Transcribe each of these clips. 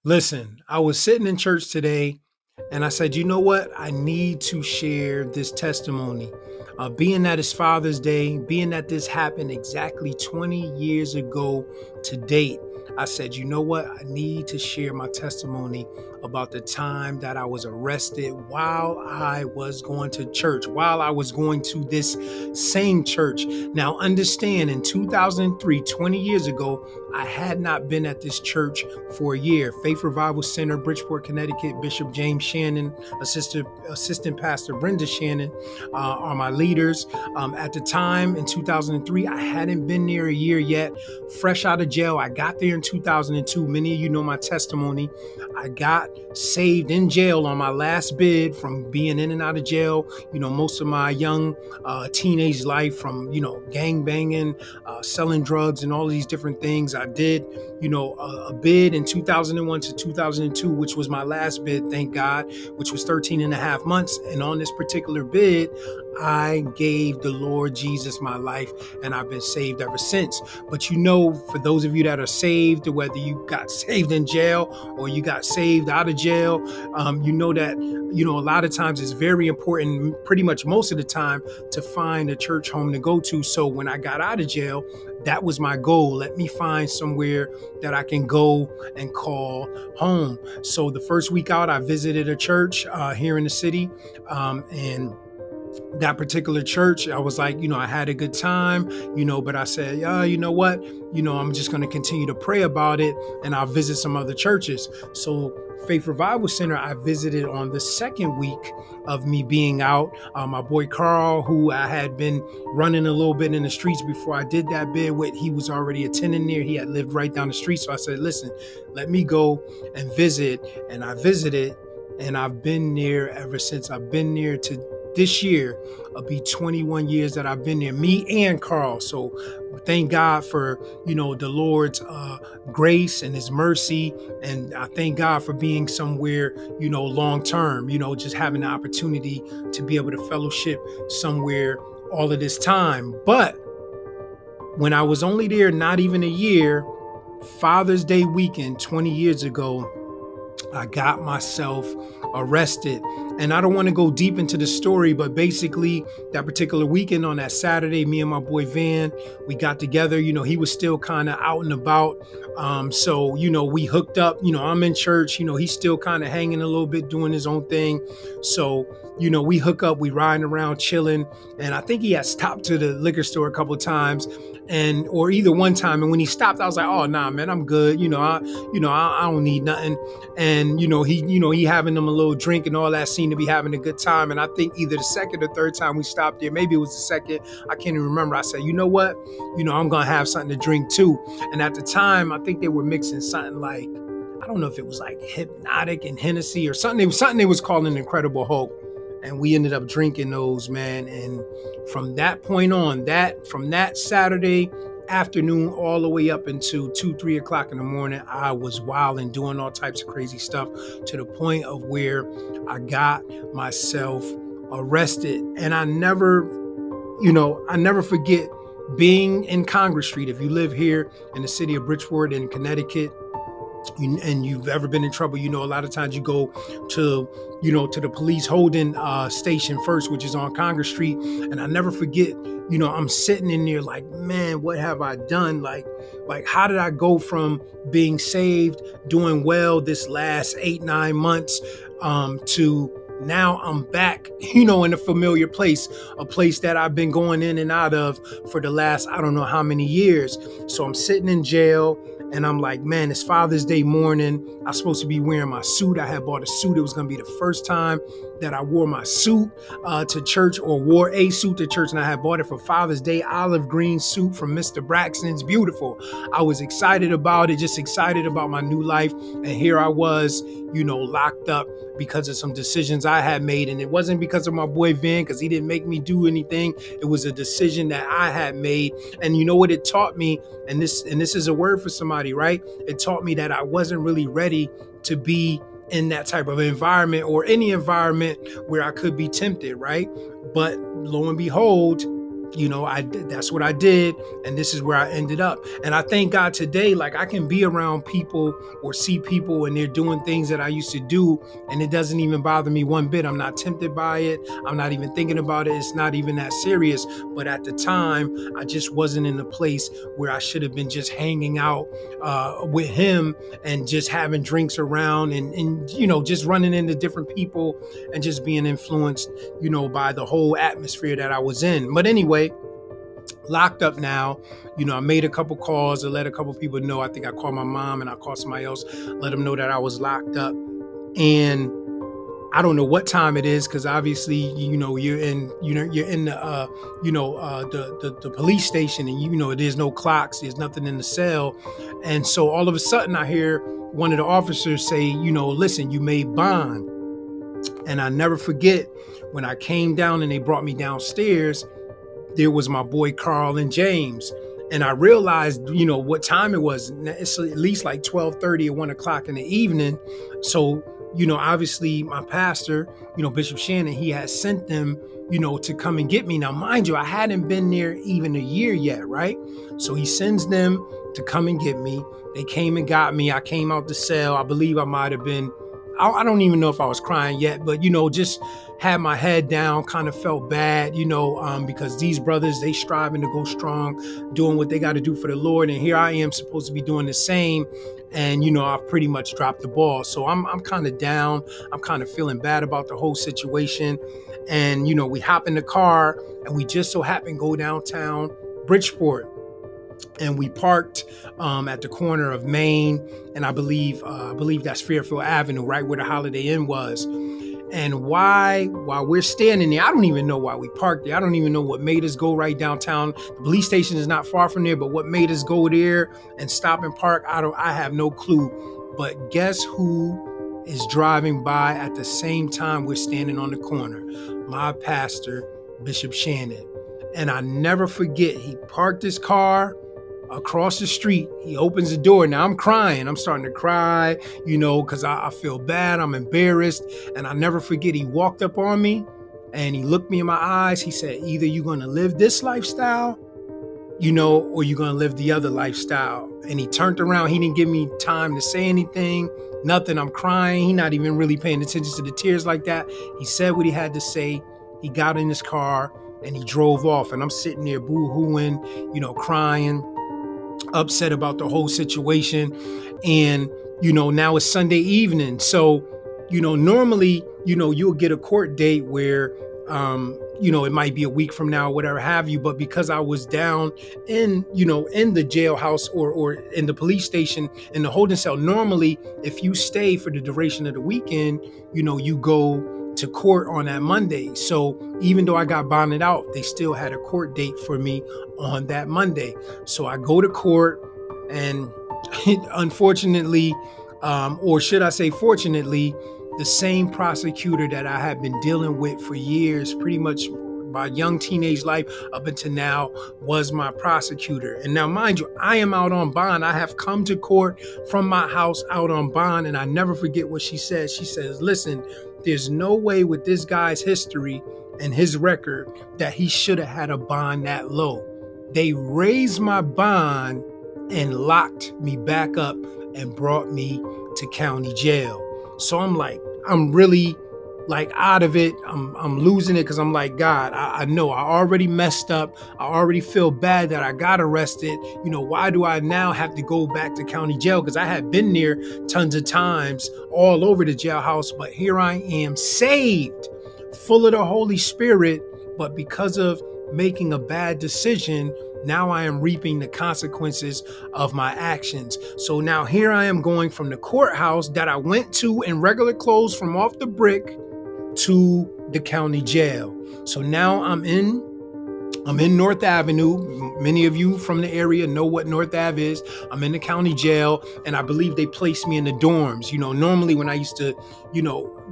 Listen, I was sitting in church today and I said, you know what? I need to share this testimony. Being that it's Father's Day, being that this happened exactly 20 years ago to date, I said, you know what? I need to share my testimony about the time that I was arrested while I was going to church, while I was going to this same church. Now, understand in 2003, 20 years ago, I had not been at this church for a year. Faith Revival Center, Bridgeport, Connecticut. Bishop James Shannon, Assistant Pastor Brenda Shannon are my leaders. At the time in 2003, I hadn't been there a year yet. Fresh out of jail, I got there in 2002. Many of you know my testimony. I got saved in jail on my last bid from being in and out of jail. Most of my young teenage life from, gang banging, selling drugs and all these different things. I did, a bid in 2001 to 2002, which was my last bid, thank God, which was 13 and a half months. And on this particular bid, I gave the Lord Jesus my life, and I've been saved ever since. But for those of you that are saved, whether you got saved in jail or you got saved out of jail, you know that, a lot of times it's very important, pretty much most of the time, to find a church home to go to. So when I got out of jail, that was my goal. Let me find somewhere that I can go and call home. So the first week out, I visited a church here in the city, and that particular church, I was like, I had a good time, but I said, you know what, I'm just going to continue to pray about it, and I'll visit some other churches. So Faith Revival Center, I visited on the second week of me being out. My boy Carl, who I had been running a little bit in the streets before I did that bid with, he was already attending there. He had lived right down the street. So I said, listen, let me go and visit. And I visited, and I've been there ever since. I've been there to this year. It'll be 21 years that I've been there, me and Carl. So thank God for, the Lord's grace and his mercy. And I thank God for being somewhere, long term, just having the opportunity to be able to fellowship somewhere all of this time. But when I was only there, not even a year, Father's Day weekend, 20 years ago, I got myself arrested. And I don't want to go deep into the story, but basically that particular weekend on that Saturday, me and my boy Van, we got together. He was still kind of out and about. So, we hooked up. I'm in church. He's still kind of hanging a little bit, doing his own thing. So, we hook up, we riding around, chilling. And I think he had stopped to the liquor store a couple of times, or either one time. And when he stopped, I was like, oh, nah, man, I'm good. I don't need nothing. And, he having them a little drink and all that, seemed to be having a good time. And I think either the second or third time we stopped there, maybe it was the second, I can't even remember. I said, you know what? I'm going to have something to drink too. And at the time, I think they were mixing something like, I don't know if it was like Hypnotic and Hennessy or something. Something they was calling Incredible Hulk. And we ended up drinking those, man. And from that point on, from that Saturday afternoon all the way up into 2-3 o'clock in the morning, I was wild and doing all types of crazy stuff, to the point of where I got myself arrested. And I never forget being in Congress Street. If you live here in the city of Bridgeport in Connecticut, and you've ever been in trouble, a lot of times you go to, to the police holding station first, which is on Congress Street. And I never forget, I'm sitting in there like, man, what have I done? Like, how did I go from being saved, doing well this last 8-9 months, to now I'm back, in a familiar place, a place that I've been going in and out of for the last, I don't know how many years. So I'm sitting in jail. And I'm like, man, it's Father's Day morning. I'm supposed to be wearing my suit. I had bought a suit. It was going to be the first time that I wore my suit to church, or wore a suit to church. And I had bought it for Father's Day, olive green suit from Mr. Braxton's. Beautiful. I was excited about it, just excited about my new life. And here I was, locked up because of some decisions I had made. And it wasn't because of my boy Van, because he didn't make me do anything. It was a decision that I had made. And you know what it taught me? And this is a word for somebody, right? It taught me that I wasn't really ready to be in that type of environment, or any environment where I could be tempted, right? But lo and behold, that's what I did, and this is where I ended up. And I thank God today, like I can be around people or see people and they're doing things that I used to do, and it doesn't even bother me one bit. I'm not tempted by it. I'm not even thinking about it. It's not even that serious. But at the time, I just wasn't in a place where I should have been just hanging out with him and just having drinks around and just running into different people and just being influenced, by the whole atmosphere that I was in. But anyway, locked up now. I made a couple calls to let a couple people know. I think I called my mom and I called somebody else, let them know that I was locked up. And I don't know what time it is because obviously, you're in the police station, and there's no clocks, there's nothing in the cell, and so all of a sudden I hear one of the officers say, listen, you made bond. And I never forget when I came down and they brought me downstairs, there was my boy Carl and James. And I realized, what time it was. It's at least like 12:30 or 1 o'clock in the evening. So, obviously my pastor, Bishop Shannon, he had sent them, to come and get me. Now, mind you, I hadn't been there even a year yet, right? So he sends them to come and get me. They came and got me. I came out the cell. I believe I might have been, I don't even know if I was crying yet, but, just had my head down, kind of felt bad, because these brothers, they striving to go strong, doing what they got to do for the Lord. And here I am supposed to be doing the same. And, I've pretty much dropped the ball. So I'm kind of down. I'm kind of feeling bad about the whole situation. And, we hop in the car and we just so happen to go downtown Bridgeport. And we parked at the corner of Main and I believe that's Fairfield Avenue, right where the Holiday Inn was. And while we're standing there, I don't even know why we parked there. I don't even know what made us go right downtown. The police station is not far from there, but what made us go there and stop and park, I have no clue. But guess who is driving by at the same time we're standing on the corner? My pastor, Bishop Shannon. And I never forget, he parked his car across the street. He opens the door. Now I'm crying. I'm starting to cry, because I feel bad. I'm embarrassed. And I never forget, he walked up on me and he looked me in my eyes. He said, either you're going to live this lifestyle, or you're going to live the other lifestyle. And he turned around. He didn't give me time to say anything, nothing. I'm crying. He's not even really paying attention to the tears like that. He said what he had to say. He got in his car and he drove off. And I'm sitting there boo-hooing, crying, upset about the whole situation. And now it's Sunday evening, so normally you'll get a court date where it might be a week from now, whatever have you. But because I was down in the jailhouse or in the police station in the holding cell, normally if you stay for the duration of the weekend, you go to court on that Monday. So even though I got bonded out, they still had a court date for me on that Monday. So I go to court, and unfortunately, or should I say fortunately, the same prosecutor that I have been dealing with for years, pretty much my young teenage life up until now, was my prosecutor. And now, mind you, I am out on bond. I have come to court from my house out on bond, and I never forget what she said. She says, listen, there's no way with this guy's history and his record that he should have had a bond that low. They raised my bond and locked me back up and brought me to county jail. So I'm really out of it. I'm losing it because I'm like, God, I know I already messed up. I already feel bad that I got arrested. Why do I now have to go back to county jail? Because I had been there tons of times all over the jailhouse, but here I am saved, full of the Holy Spirit. But because of making a bad decision, now I am reaping the consequences of my actions. So now here I am going from the courthouse that I went to in regular clothes from off the brick to the county jail. So now I'm in North Avenue. Many of you from the area know what North Ave is. I'm in the county jail, and I believe they placed me in the dorms. Normally when I used to,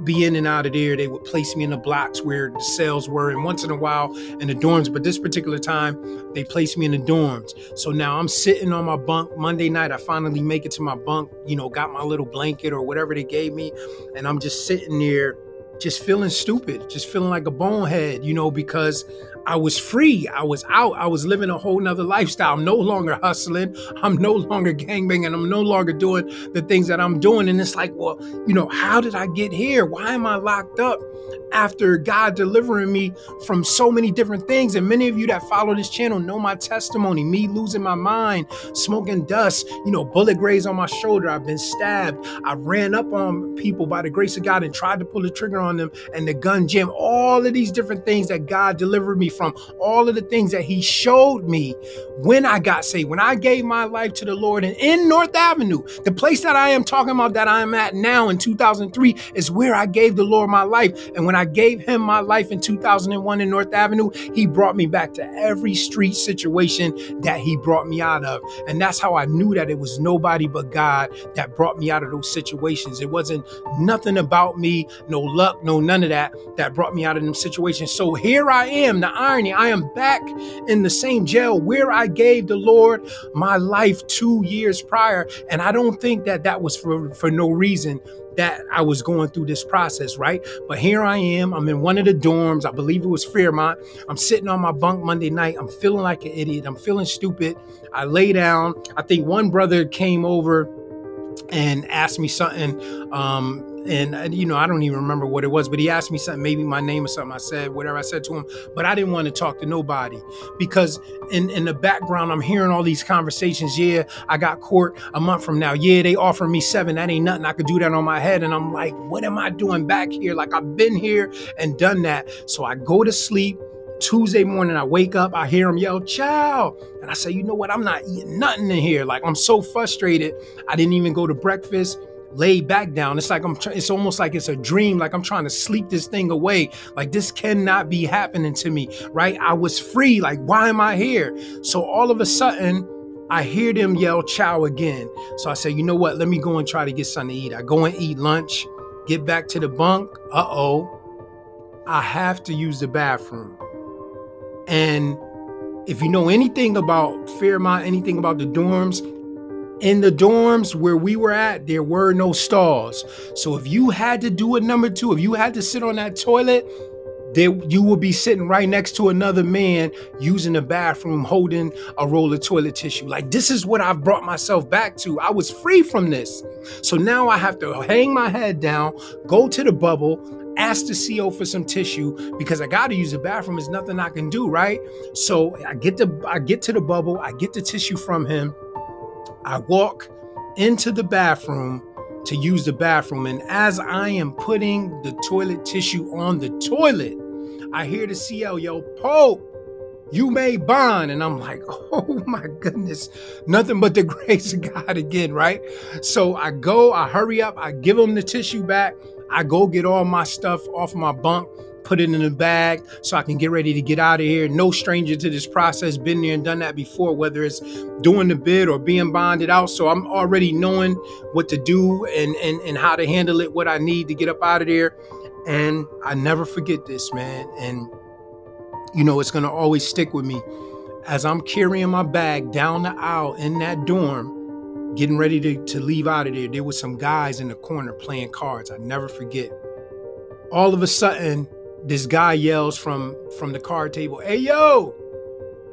be in and out of there, they would place me in the blocks where the cells were, and once in a while in the dorms. But this particular time, they placed me in the dorms. So now I'm sitting on my bunk. Monday night, I finally make it to my bunk, got my little blanket or whatever they gave me, and I'm just sitting there, just feeling stupid, just feeling like a bonehead, because I was free. I was out. I was living a whole nother lifestyle. I'm no longer hustling. I'm no longer gangbanging. I'm no longer doing the things that I'm doing. And it's like, well, how did I get here? Why am I locked up after God delivering me from so many different things? And many of you that follow this channel know my testimony, me losing my mind, smoking dust, bullet graze on my shoulder. I've been stabbed. I ran up on people by the grace of God and tried to pull the trigger on them, and the gun jammed. All of these different things that God delivered me from, all of the things that he showed me when I got saved, when I gave my life to the Lord. And in North Avenue, the place that I am talking about, that I am at now in 2003, is where I gave the Lord my life. And when I gave him my life in 2001 in North Avenue, he brought me back to every street situation that he brought me out of. And that's how I knew that it was nobody but God that brought me out of those situations. It wasn't nothing about me, no luck, no none of that brought me out of them situations. So here I am, the irony, I am back in the same jail where I gave the Lord my life 2 years prior. And I don't think that was for no reason that I was going through this process, right? But here I am. I'm in one of the dorms. I believe it was Fairmont. I'm sitting on my bunk Monday night. I'm feeling like an idiot. I'm feeling stupid. I lay down. I think one brother came over and asked me something. And I don't even remember what it was, but he asked me something, maybe my name or something. I said whatever I said to him, but I didn't want to talk to nobody, because in the background, I'm hearing all these conversations. Yeah, I got court a month from now. Yeah, they offered me 7. That ain't nothing. I could do that on my head. And I'm like, what am I doing back here? Like, I've been here and done that. So I go to sleep. Tuesday morning, I wake up, I hear him yell, "Chow." And I say, you know what? I'm not eating nothing in here. Like, I'm so frustrated. I didn't even go to breakfast, lay back down. It's like it's almost like it's a dream. Like I'm trying to sleep this thing away. Like, this cannot be happening to me, right? I was free. Like, why am I here? So all of a sudden, I hear them yell, "Chow" again. So I say, you know what? Let me go and try to get something to eat. I go and eat lunch, get back to the bunk. I have to use the bathroom. And if you know anything about Fairmont, anything about the dorms, in the dorms where we were at, there were no stalls. So if you had to do a number 2, if you had to sit on that toilet, you would be sitting right next to another man using the bathroom, holding a roll of toilet tissue. Like, this is what I've brought myself back to. I was free from this. So now I have to hang my head down, go to the bubble, ask the CO for some tissue, because I got to use the bathroom. There's nothing I can do, right? So I get to the bubble, I get the tissue from him. I walk into the bathroom to use the bathroom. And as I am putting the toilet tissue on the toilet, I hear the CL yell, "Pope, you may bond." And I'm like, oh my goodness, nothing but the grace of God again, right? So I go, I hurry up, I give him the tissue back. I go get all my stuff off of my bunk, put it in a bag so I can get ready to get out of here. No stranger to this process, been there and done that before, whether it's doing the bid or being bonded out. So I'm already knowing what to do and how to handle it, what I need to get up out of there. And I never forget this, man. And it's going to always stick with me. As I'm carrying my bag down the aisle in that dorm, getting ready to leave out of there was some guys in the corner playing cards. I never forget. All of a sudden, this guy yells from the card table, "Hey, yo!"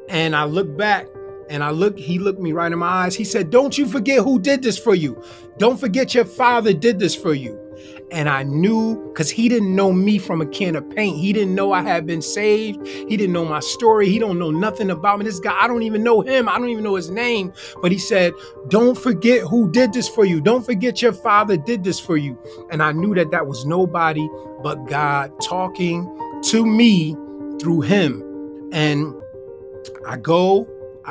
And I look back and he looked me right in my eyes. He said, "Don't you forget who did this for you. Don't forget your father did this for you." And I knew, because he didn't know me from a can of paint. He didn't know I had been saved. He didn't know my story. He don't know nothing about me. This guy, I don't even know him. I don't even know his name. But he said, "Don't forget who did this for you. Don't forget your father did this for you." And I knew that was nobody but God talking to me through him. And I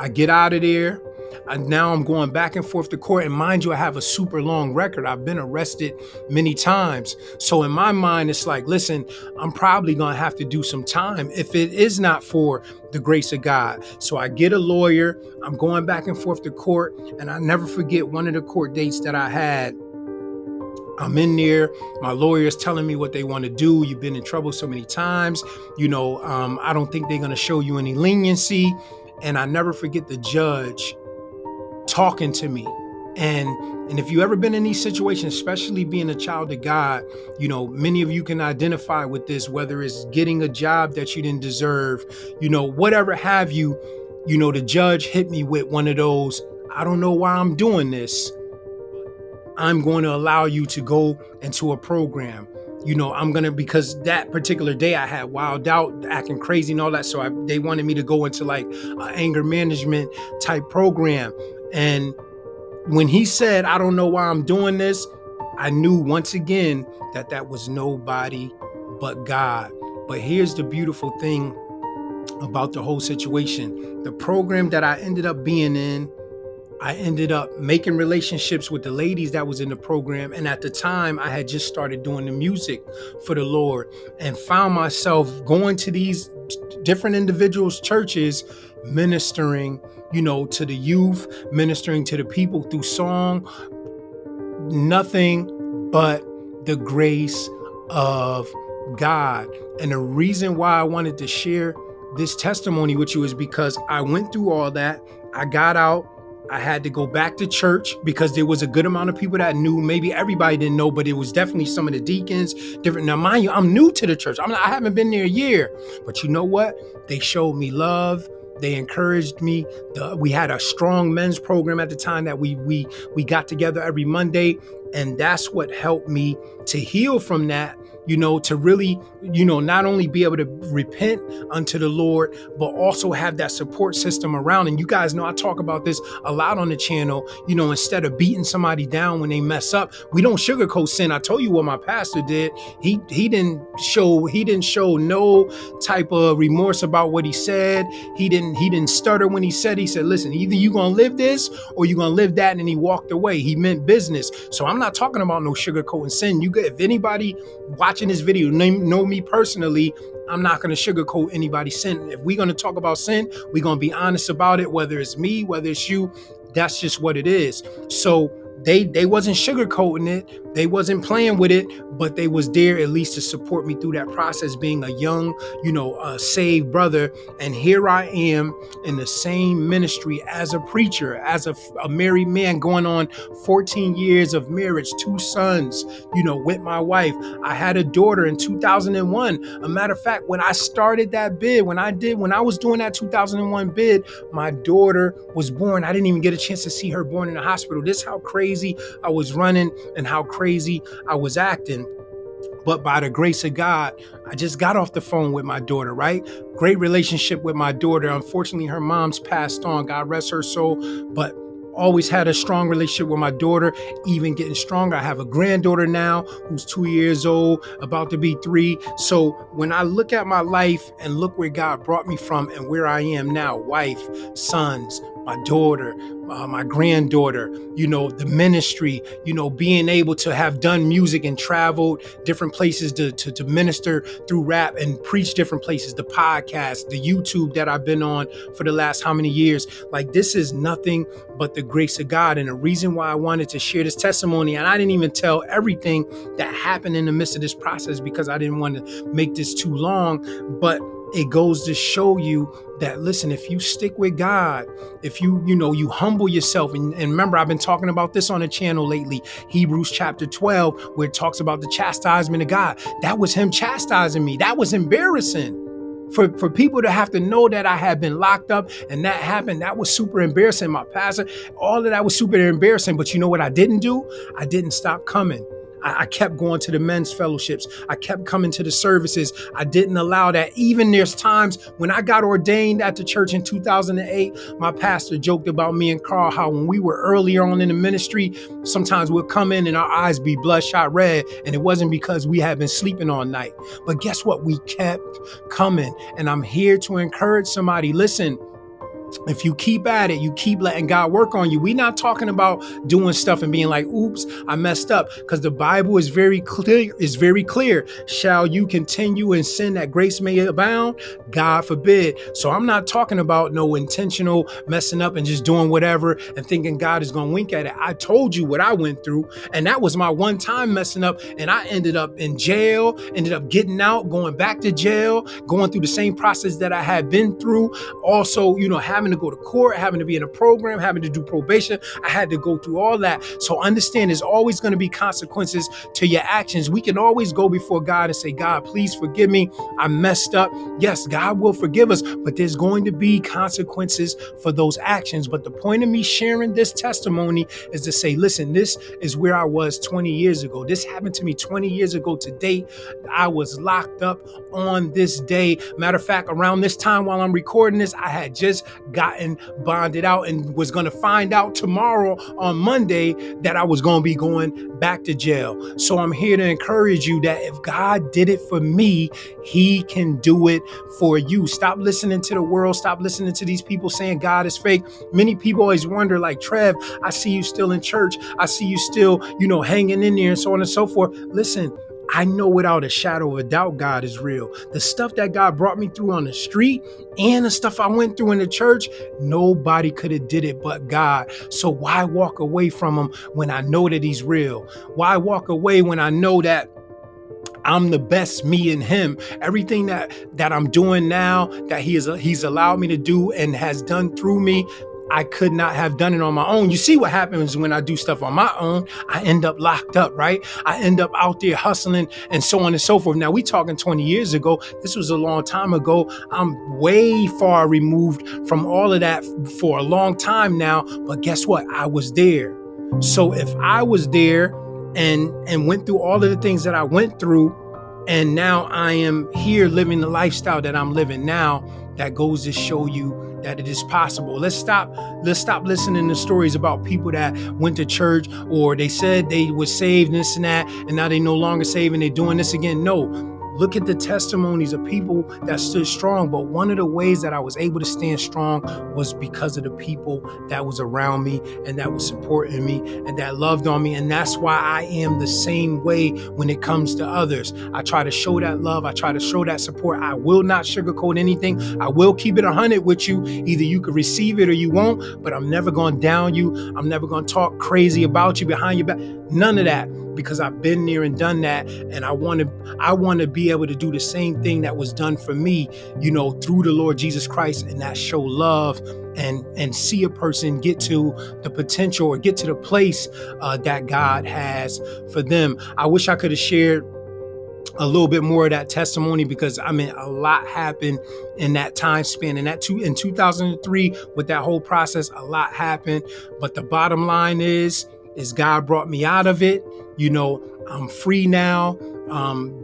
get out of there. And now I'm going back and forth to court. And mind you, I have a super long record. I've been arrested many times. So in my mind, it's like, listen, I'm probably going to have to do some time if it is not for the grace of God. So I get a lawyer. I'm going back and forth to court. And I never forget one of the court dates that I had. I'm in there. My lawyer's telling me what they want to do. You've been in trouble so many times. I don't think they're going to show you any leniency. And I never forget the judge talking to me. And if you ever been in these situations, especially being a child of God, many of you can identify with this, whether it's getting a job that you didn't deserve, whatever have you. The judge hit me with one of those, I don't know why I'm doing this. I'm going to allow you to go into a program. I'm going to, because that particular day I had wild out, acting crazy and all that. So they wanted me to go into like an anger management type program. And when he said, I don't know why I'm doing this, I knew once again that was nobody but God. But here's the beautiful thing about the whole situation. The program that I ended up being in, I ended up making relationships with the ladies that was in the program. And at the time, I had just started doing the music for the Lord and found myself going to these different individuals' churches, ministering, to the youth, ministering to the people through song, nothing but the grace of God. And the reason why I wanted to share this testimony with you is because I went through all that. I got out. I had to go back to church because there was a good amount of people that knew. Maybe everybody didn't know, but it was definitely some of the deacons, different. Now, mind you, I'm new to the church. I haven't been there a year, but you know what? They showed me love. They encouraged me. We had a strong men's program at the time that we got together every Monday. And that's what helped me to heal from that, to really, not only be able to repent unto the Lord, but also have that support system around. And you guys know I talk about this a lot on the channel, instead of beating somebody down when they mess up, we don't sugarcoat sin. I told you what my pastor did. He didn't show no type of remorse about what he said. He didn't stutter when he said, listen, either you gonna live this or you gonna live that. And he walked away. He meant business. So I'm not talking about no sugarcoating sin. If anybody watching this video know me personally, I'm not going to sugarcoat anybody's sin. If we're going to talk about sin, we're going to be honest about it, whether it's me, whether it's you. That's just what it is. So they wasn't sugarcoating it. They wasn't playing with it, but they was there at least to support me through that process, being a young, saved brother. And here I am in the same ministry as a preacher, as a married man, going on 14 years of marriage, 2 sons, with my wife. I had a daughter in 2001. A matter of fact, when I started that bid, when I was doing that 2001 bid, my daughter was born. I didn't even get a chance to see her born in the hospital. This is how crazy I was running and how crazy I was acting. But by the grace of God, I just got off the phone with my daughter, right? Great relationship with my daughter. Unfortunately, her mom's passed on. God rest her soul. But always had a strong relationship with my daughter, even getting stronger. I have a granddaughter now who's 2 years old, about to be 3. So when I look at my life and look where God brought me from and where I am now, wife, sons, my daughter, my granddaughter, the ministry, being able to have done music and traveled different places to minister through rap and preach different places, the podcast, the YouTube that I've been on for the last how many years. Like, this is nothing but the grace of God. And the reason why I wanted to share this testimony, and I didn't even tell everything that happened in the midst of this process because I didn't want to make this too long, but it goes to show you that, listen, if you stick with God, if you humble yourself, and remember, I've been talking about this on the channel lately, Hebrews chapter 12, where it talks about the chastisement of God. That was him chastising me. That was embarrassing. For people to have to know that I had been locked up and that happened, that was super embarrassing. My pastor, all of that was super embarrassing. But you know what I didn't do? I didn't stop coming. I kept going to the men's fellowships. I kept coming to the services. I didn't allow that. Even there's times when I got ordained at the church in 2008, my pastor joked about me and Carl, how when we were earlier on in the ministry, sometimes we'll come in and our eyes be bloodshot red. And it wasn't because we had been sleeping all night. But guess what? We kept coming. And I'm here to encourage somebody. Listen, if you keep at it, you keep letting God work on you. We're not talking about doing stuff and being like, oops, I messed up. Because the Bible is very clear. Shall you continue in sin that grace may abound? God forbid. So I'm not talking about no intentional messing up and just doing whatever and thinking God is going to wink at it. I told you what I went through. And that was my one time messing up. And I ended up in jail, ended up getting out, going back to jail, going through the same process that I had been through. Also, having having to go to court, having to be in a program, having to do probation. I had to go through all that. So understand there's always going to be consequences to your actions. We can always go before God and say, God, please forgive me. I messed up. Yes, God will forgive us, but there's going to be consequences for those actions. But the point of me sharing this testimony is to say, listen, this is where I was 20 years ago. This happened to me 20 years ago today. I was locked up on this day. Matter of fact, around this time while I'm recording this, I had just gotten bonded out and was going to find out tomorrow on Monday that I was going to be going back to jail. So I'm here to encourage you that if God did it for me, he can do it for you. Stop listening to the world. Stop listening to these people saying God is fake. Many people always wonder, like, Trev, I see you still in church. I see you still, hanging in there and so on and so forth. Listen, I know without a shadow of a doubt God is real. The stuff that God brought me through on the street and the stuff I went through in the church, nobody could have did it but God. So why walk away from him when I know that he's real? Why walk away when I know that I'm the best me and him? Everything that I'm doing now, that he's allowed me to do and has done through me, I could not have done it on my own. You see what happens when I do stuff on my own? I end up locked up, right? I end up out there hustling and so on and so forth. Now, we talking 20 years ago. This was a long time ago. I'm way far removed from all of that for a long time now. But guess what? I was there. So if I was there and went through all of the things that I went through, and now I am here living the lifestyle that I'm living now, that goes to show you that it is possible. Let's stop listening to stories about people that went to church or they said they were saved, this and that, and now they no longer saved and they're doing this again. No. Look at the testimonies of people that stood strong. But one of the ways that I was able to stand strong was because of the people that was around me and that was supporting me and that loved on me. And that's why I am the same way when it comes to others. I try to show that love. I try to show that support. I will not sugarcoat anything. I will keep it 100 with you. Either you can receive it or you won't, but I'm never going to down you. I'm never going to talk crazy about you behind your back. None of that. Because I've been there and done that, and I want to be able to do the same thing that was done for me, through the Lord Jesus Christ, and that show love and see a person get to the potential or get to the place that God has for them. I wish I could have shared a little bit more of that testimony, because a lot happened in that time span. And in 2003, with that whole process, a lot happened. But the bottom line is God brought me out of it. I'm free now.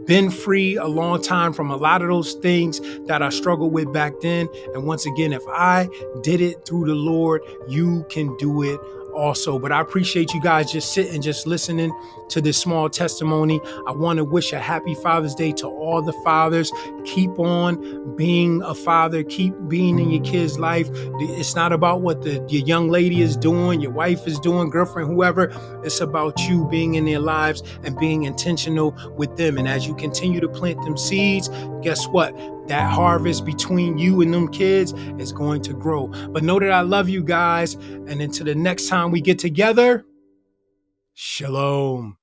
Been free a long time from a lot of those things that I struggled with back then. And once again, if I did it through the Lord, you can do it also. But I appreciate you guys just sitting, just listening to this small testimony. I want to wish a happy Father's Day to all the fathers. Keep on being a father. Keep being in your kid's life. It's not about what your young lady is doing, your wife is doing, girlfriend, whoever. It's about you being in their lives and being intentional with them. And as you continue to plant them seeds, guess what? That harvest between you and them kids is going to grow. But know that I love you guys. And until the next time we get together, shalom.